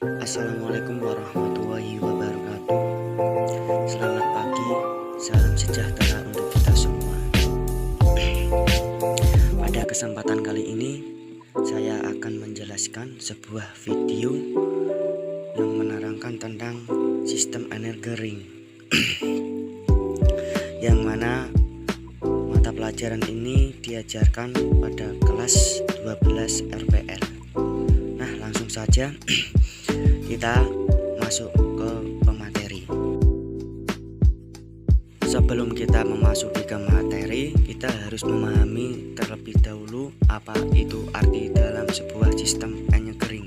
Assalamualaikum warahmatullahi wabarakatuh. Selamat pagi, salam sejahtera untuk kita semua. Pada kesempatan kali ini, saya akan menjelaskan sebuah video yang menerangkan tentang sistem energi ring, yang mana mata pelajaran ini diajarkan pada kelas 12 RPL. Nah, langsung saja kita masuk ke pemateri. Sebelum kita memasuki ke materi, kita harus memahami terlebih dahulu apa itu arti dalam sebuah sistem energi ring.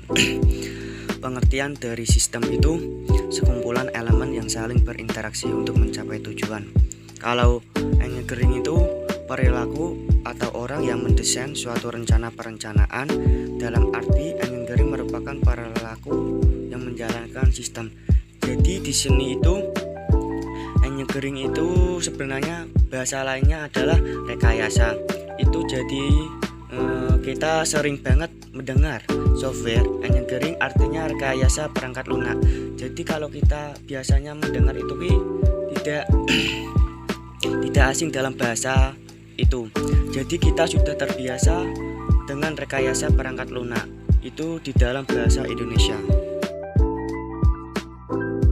Pengertian dari sistem itu sekumpulan elemen yang saling berinteraksi untuk mencapai tujuan. Kalau energi ring itu perilaku atau orang yang mendesain suatu rencana perencanaan, dalam arti energi ring merupakan perilaku yang menjalankan sistem. Jadi di sini itu energi ring itu sebenarnya bahasa lainnya adalah rekayasa. Itu jadi kita sering banget mendengar software energi ring artinya rekayasa perangkat lunak. Jadi kalau kita biasanya mendengar itu tidak asing dalam bahasa itu. Jadi kita sudah terbiasa dengan rekayasa perangkat lunak itu di dalam bahasa Indonesia.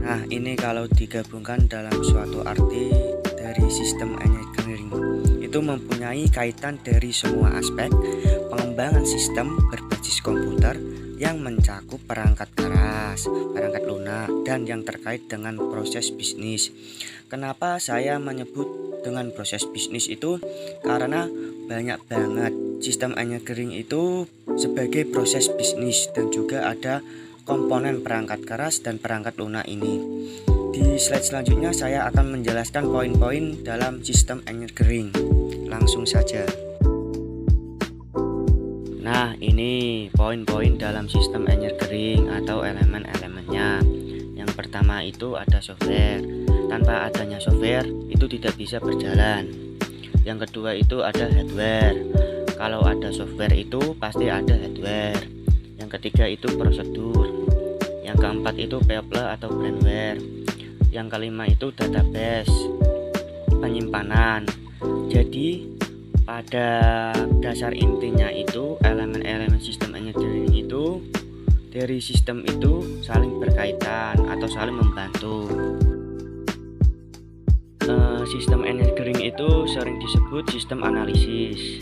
Nah, ini kalau digabungkan dalam suatu arti dari sistem energi ring itu mempunyai kaitan dari semua aspek pengembangan sistem berbasis komputer yang mencakup perangkat keras, perangkat lunak, dan yang terkait dengan proses bisnis. Kenapa saya menyebut dengan proses bisnis itu? Karena banyak banget sistem energi ring itu sebagai proses bisnis dan juga ada komponen perangkat keras dan perangkat lunak ini. Di slide selanjutnya saya akan menjelaskan poin-poin dalam sistem energi ring. Langsung saja. Nah, ini poin-poin dalam sistem energi ring atau elemen-elemennya. Yang pertama itu ada software. Tanpa adanya software itu tidak bisa berjalan. Yang kedua itu ada hardware. Kalau ada software itu pasti ada hardware. Yang ketiga itu prosedur. Yang keempat itu people atau brandware. Yang kelima itu database, penyimpanan. Jadi pada dasar intinya itu elemen-elemen sistem energi ring itu dari sistem itu saling berkaitan atau saling membantu. Sistem energi ring itu sering disebut sistem analisis.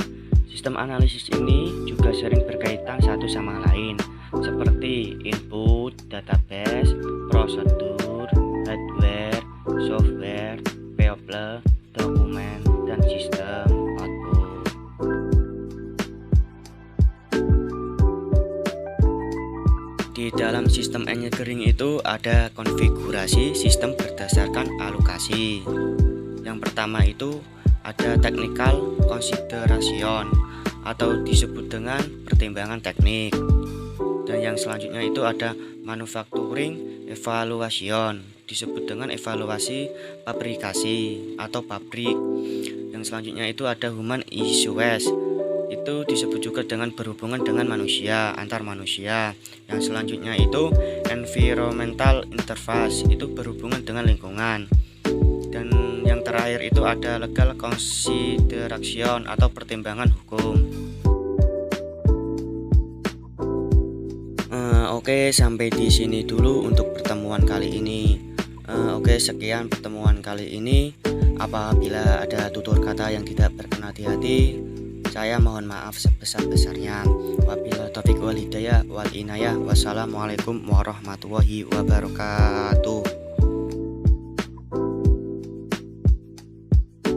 Sistem analisis ini juga sering berkaitan satu sama lain, seperti input, database, prosedur, hardware, software, people, dokumen, dan sistem output. Di dalam sistem energi ring itu ada konfigurasi sistem berdasarkan alokasi. Yang pertama itu ada technical consideration atau disebut dengan pertimbangan teknik. Dan yang selanjutnya itu ada manufacturing evaluation, disebut dengan evaluasi pabrikasi atau pabrik. Yang selanjutnya itu ada human issues, itu disebut juga dengan berhubungan dengan manusia, antar manusia. Yang selanjutnya itu environmental interface, itu berhubungan dengan lingkungan. Dan yang terakhir itu ada legal consideration atau pertimbangan hukum. Oke, sampai di sini dulu untuk pertemuan kali ini. Oke, sekian pertemuan kali ini. Apabila ada tutur kata yang tidak berkenan di hati, saya mohon maaf sebesar-besarnya. Wabillahi taufiq wal hidayah wal inayah. Wassalamualaikum warahmatullahi wabarakatuh.